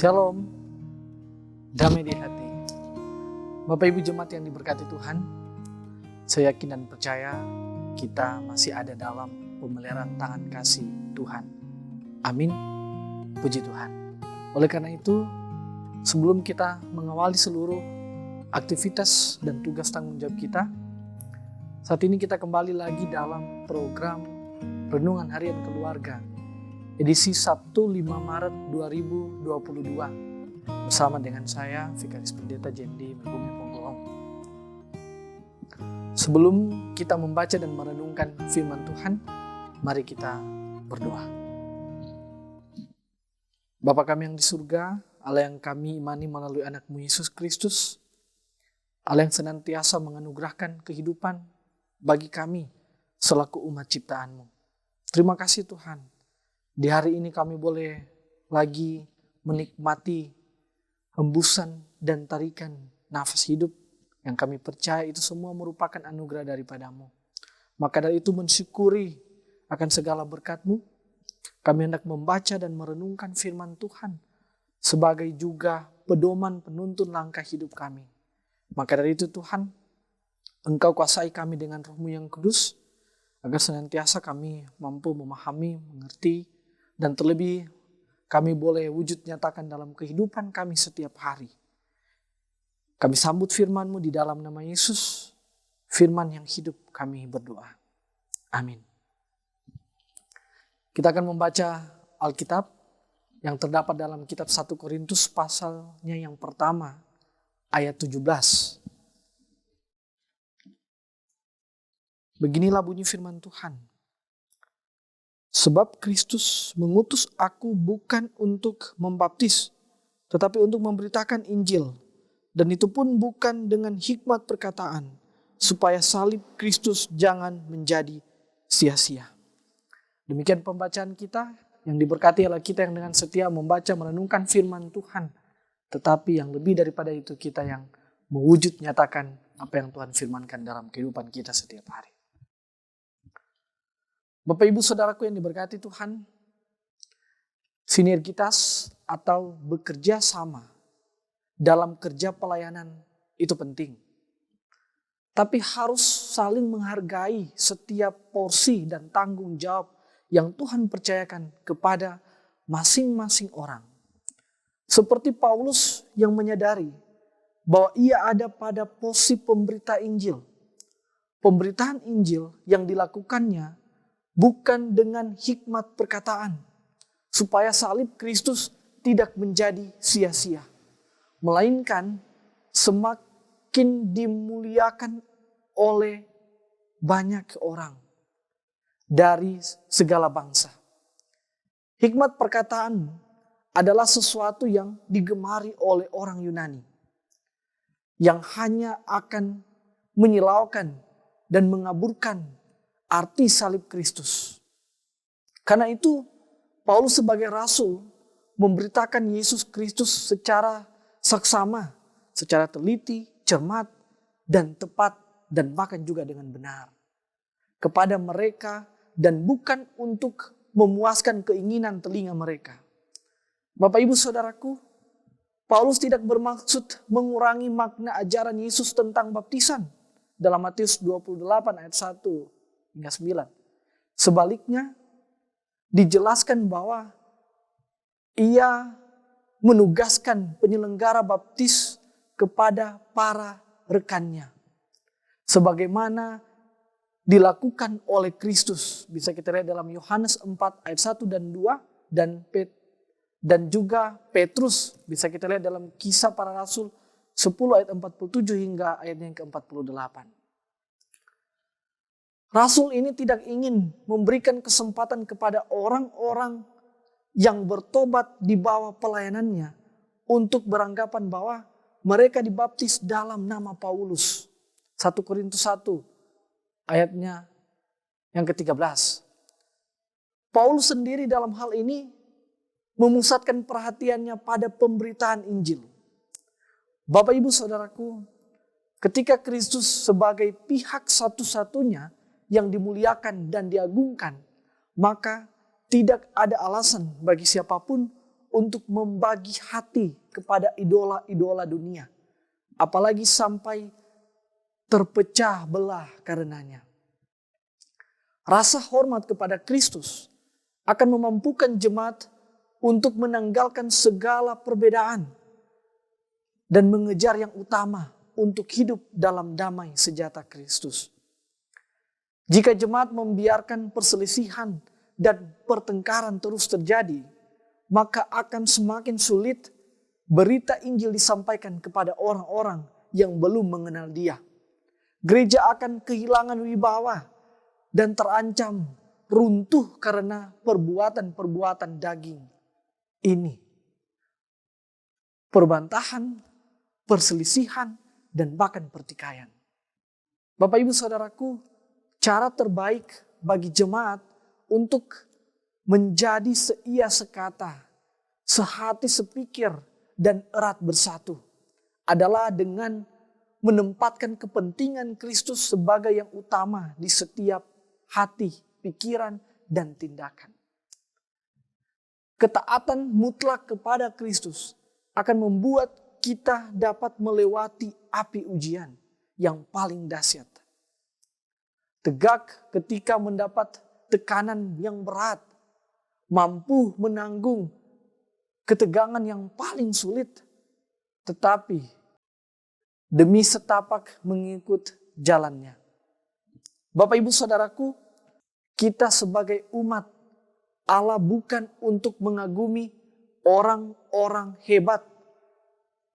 Shalom, damai di hati. Bapak Ibu jemaat yang diberkati Tuhan, saya yakin dan percaya kita masih ada dalam pemeliharaan tangan kasih Tuhan. Amin, puji Tuhan. Oleh karena itu, sebelum kita mengawali seluruh aktivitas dan tugas tanggung jawab kita, saat ini kita kembali lagi dalam program Renungan Harian Keluarga, edisi Sabtu 5 Maret 2022 bersama dengan saya, Vikaris Pendeta Jendi Megumi Ponggolong. Sebelum kita membaca dan merenungkan firman Tuhan, mari kita berdoa. Bapa kami yang di surga, Allah yang kami imani melalui anak-Mu Yesus Kristus, Allah yang senantiasa menganugerahkan kehidupan bagi kami selaku umat ciptaan-Mu. Terima kasih Tuhan. Di hari ini kami boleh lagi menikmati hembusan dan tarikan nafas hidup yang kami percaya itu semua merupakan anugerah daripada-Mu. Maka dari itu mensyukuri akan segala berkat-Mu, kami hendak membaca dan merenungkan firman Tuhan sebagai juga pedoman penuntun langkah hidup kami. Maka dari itu Tuhan, Engkau kuasai kami dengan Roh-Mu yang kudus, agar senantiasa kami mampu memahami, mengerti, dan terlebih kami boleh wujud nyatakan dalam kehidupan kami setiap hari. Kami sambut firman-Mu di dalam nama Yesus, firman yang hidup kami berdoa. Amin. Kita akan membaca Alkitab yang terdapat dalam kitab 1 Korintus pasalnya yang pertama, ayat 17. Beginilah bunyi firman Tuhan. Sebab Kristus mengutus aku bukan untuk membaptis, tetapi untuk memberitakan Injil. Dan itu pun bukan dengan hikmat perkataan, supaya salib Kristus jangan menjadi sia-sia. Demikian pembacaan kita, yang diberkati adalah kita yang dengan setia membaca merenungkan firman Tuhan. Tetapi yang lebih daripada itu kita yang mewujud nyatakan apa yang Tuhan firmankan dalam kehidupan kita setiap hari. Bapak Ibu Saudaraku yang diberkati Tuhan, sinergitas atau bekerja sama dalam kerja pelayanan itu penting. Tapi harus saling menghargai setiap porsi dan tanggung jawab yang Tuhan percayakan kepada masing-masing orang. Seperti Paulus yang menyadari bahwa ia ada pada posisi pemberita Injil. Pemberitaan Injil yang dilakukannya bukan dengan hikmat perkataan, supaya salib Kristus tidak menjadi sia-sia, melainkan semakin dimuliakan oleh banyak orang dari segala bangsa. Hikmat perkataan adalah sesuatu yang digemari oleh orang Yunani, yang hanya akan menyilaukan dan mengaburkan arti salib Kristus. Karena itu, Paulus sebagai rasul memberitakan Yesus Kristus secara saksama, secara teliti, cermat, dan tepat, dan bahkan juga dengan benar kepada mereka, dan bukan untuk memuaskan keinginan telinga mereka. Bapak Ibu Saudaraku, Paulus tidak bermaksud mengurangi makna ajaran Yesus tentang baptisan dalam Matius 28 ayat 1 hingga 9. Sebaliknya, dijelaskan bahwa ia menugaskan penyelenggara baptis kepada para rekannya, sebagaimana dilakukan oleh Kristus. Bisa kita lihat dalam Yohanes 4 ayat 1 dan 2, dan juga Petrus bisa kita lihat dalam Kisah Para Rasul 10 ayat 47 hingga ayat yang ke-48. Rasul ini tidak ingin memberikan kesempatan kepada orang-orang yang bertobat di bawah pelayanannya untuk beranggapan bahwa mereka dibaptis dalam nama Paulus. 1 Korintus 1 ayatnya yang ke-13. Paulus sendiri dalam hal ini memusatkan perhatiannya pada pemberitaan Injil. Bapak Ibu Saudaraku, ketika Kristus sebagai pihak satu-satunya yang dimuliakan dan diagungkan, maka tidak ada alasan bagi siapapun untuk membagi hati kepada idola-idola dunia. Apalagi sampai terpecah belah karenanya. Rasa hormat kepada Kristus akan memampukan jemaat untuk menanggalkan segala perbedaan dan mengejar yang utama untuk hidup dalam damai sejahtera Kristus. Jika jemaat membiarkan perselisihan dan pertengkaran terus terjadi, maka akan semakin sulit berita Injil disampaikan kepada orang-orang yang belum mengenal Dia. Gereja akan kehilangan wibawa dan terancam runtuh karena perbuatan-perbuatan daging ini. Perbantahan, perselisihan, dan bahkan pertikaian. Bapak Ibu Saudaraku, cara terbaik bagi jemaat untuk menjadi seia sekata, sehati sepikir, dan erat bersatu adalah dengan menempatkan kepentingan Kristus sebagai yang utama di setiap hati, pikiran, dan tindakan. Ketaatan mutlak kepada Kristus akan membuat kita dapat melewati api ujian yang paling dahsyat. Tegak ketika mendapat tekanan yang berat, mampu menanggung ketegangan yang paling sulit, tetapi demi setapak mengikut jalannya. Bapak Ibu Saudaraku, kita sebagai umat Allah bukan untuk mengagumi orang-orang hebat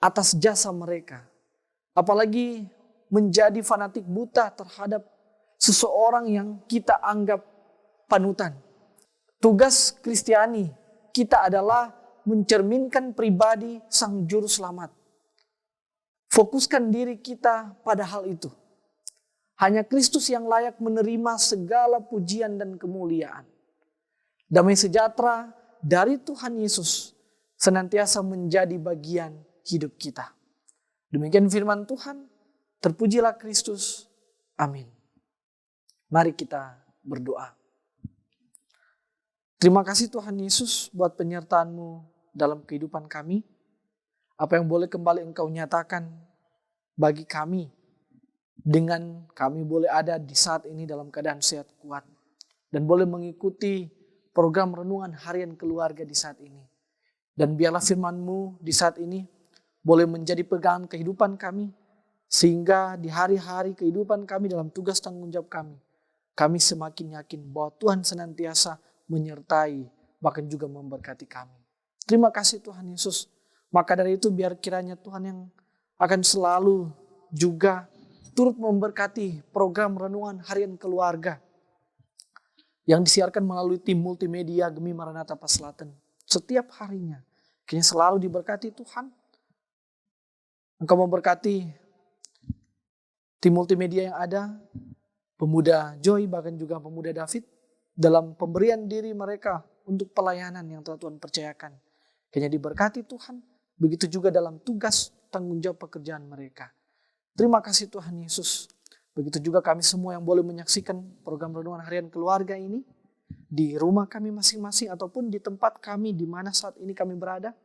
atas jasa mereka. Apalagi menjadi fanatik buta terhadap seseorang yang kita anggap panutan. Tugas Kristiani kita adalah mencerminkan pribadi Sang Juru Selamat. Fokuskan diri kita pada hal itu. Hanya Kristus yang layak menerima segala pujian dan kemuliaan. Damai sejahtera dari Tuhan Yesus senantiasa menjadi bagian hidup kita. Demikian firman Tuhan, terpujilah Kristus. Amin. Mari kita berdoa. Terima kasih Tuhan Yesus buat penyertaan-Mu dalam kehidupan kami. Apa yang boleh kembali Engkau nyatakan bagi kami, dengan kami boleh ada di saat ini dalam keadaan sehat kuat, dan boleh mengikuti program renungan harian keluarga di saat ini. Dan biarlah firman-Mu di saat ini boleh menjadi pegangan kehidupan kami, sehingga di hari-hari kehidupan kami dalam tugas tanggung jawab kami semakin yakin bahwa Tuhan senantiasa menyertai, bahkan juga memberkati kami. Terima kasih Tuhan Yesus. Maka dari itu biar kiranya Tuhan yang akan selalu juga turut memberkati program renungan harian keluarga yang disiarkan melalui tim multimedia Gemi Maranatha Paslaten setiap harinya. Kiranya selalu diberkati Tuhan. Engkau memberkati tim multimedia yang ada, pemuda Joy, bahkan juga pemuda David, dalam pemberian diri mereka untuk pelayanan yang telah Tuhan percayakan. Kiranya diberkati Tuhan, begitu juga dalam tugas tanggung jawab pekerjaan mereka. Terima kasih Tuhan Yesus. Begitu juga kami semua yang boleh menyaksikan program renungan harian keluarga ini di rumah kami masing-masing ataupun di tempat kami di mana saat ini kami berada.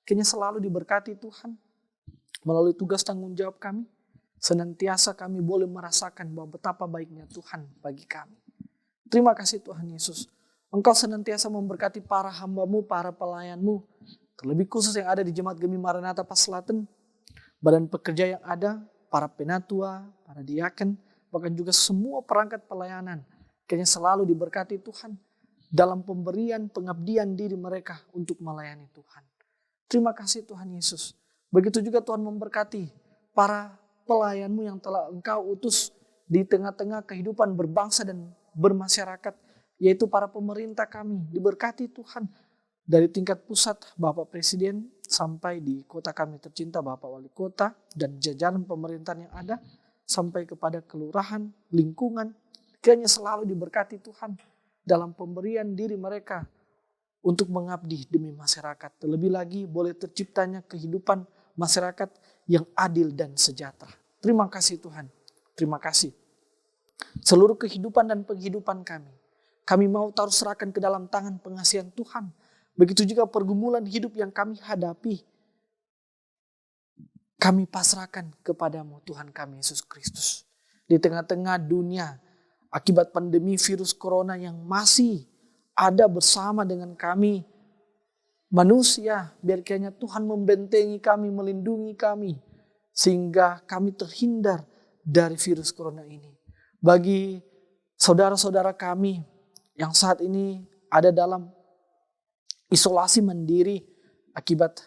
Kiranya selalu diberkati Tuhan melalui tugas tanggung jawab kami. Senantiasa kami boleh merasakan bahwa betapa baiknya Tuhan bagi kami. Terima kasih Tuhan Yesus. Engkau senantiasa memberkati para hamba-Mu, para pelayan-Mu, terlebih khusus yang ada di Jemaat Gemi Maranatha Paslaten, badan pekerja yang ada, para penatua, para diaken, bahkan juga semua perangkat pelayanan. Kiranya selalu diberkati Tuhan dalam pemberian pengabdian diri mereka untuk melayani Tuhan. Terima kasih Tuhan Yesus. Begitu juga Tuhan memberkati para pelayan-Mu yang telah Engkau utus di tengah-tengah kehidupan berbangsa dan bermasyarakat, yaitu para pemerintah kami. Diberkati Tuhan dari tingkat pusat Bapak Presiden sampai di kota kami tercinta Bapak Wali Kota dan jajaran pemerintahan yang ada sampai kepada kelurahan, lingkungan. Kiranya selalu diberkati Tuhan dalam pemberian diri mereka untuk mengabdi demi masyarakat. Terlebih lagi boleh terciptanya kehidupan masyarakat yang adil dan sejahtera. Terima kasih Tuhan. Terima kasih. Seluruh kehidupan dan penghidupan kami mau taruh serahkan ke dalam tangan pengasihan Tuhan. Begitu juga pergumulan hidup yang kami hadapi. Kami pasrahkan kepadamu Tuhan kami Yesus Kristus. Di tengah-tengah dunia akibat pandemi virus corona yang masih ada bersama dengan kami. Manusia, biar kiranya Tuhan membentengi kami, melindungi kami. Sehingga kami terhindar dari virus corona ini. Bagi saudara-saudara kami yang saat ini ada dalam isolasi mandiri akibat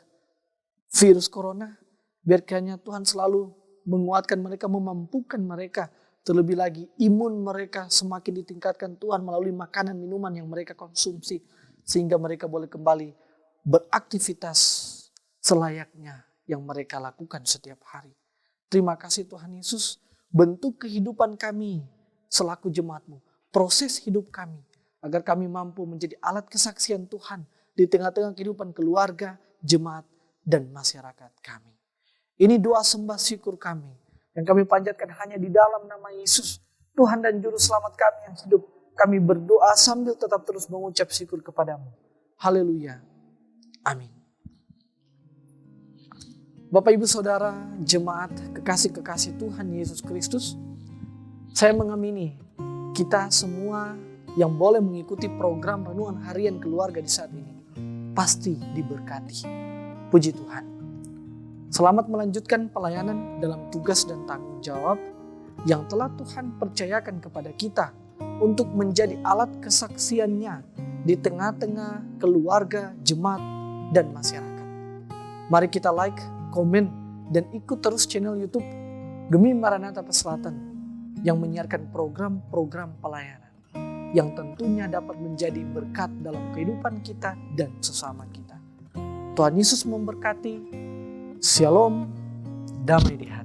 virus corona, biar kiranya Tuhan selalu menguatkan mereka, memampukan mereka. Terlebih lagi imun mereka semakin ditingkatkan Tuhan melalui makanan minuman yang mereka konsumsi. Sehingga mereka boleh kembali beraktivitas selayaknya yang mereka lakukan setiap hari. Terima kasih Tuhan Yesus, bentuk kehidupan kami selaku jemaat-Mu, proses hidup kami, agar kami mampu menjadi alat kesaksian Tuhan di tengah-tengah kehidupan keluarga, jemaat, dan masyarakat kami. Ini doa sembah syukur kami, yang kami panjatkan hanya di dalam nama Yesus, Tuhan dan Juru Selamat kami yang hidup. Kami berdoa sambil tetap terus mengucap syukur kepadamu. Haleluya. Amin. Bapak Ibu Saudara, jemaat kekasih-kekasih Tuhan Yesus Kristus, saya mengamini kita semua yang boleh mengikuti program renungan harian keluarga di saat ini pasti diberkati. Puji Tuhan. Selamat melanjutkan pelayanan dalam tugas dan tanggung jawab yang telah Tuhan percayakan kepada kita untuk menjadi alat kesaksiannya di tengah-tengah keluarga, jemaat, dan masyarakat. Mari kita like, komen, dan ikut terus channel YouTube Gemi Maranatha Peselatan yang menyiarkan program-program pelayanan yang tentunya dapat menjadi berkat dalam kehidupan kita dan sesama kita. Tuhan Yesus memberkati. Shalom, damai di hati.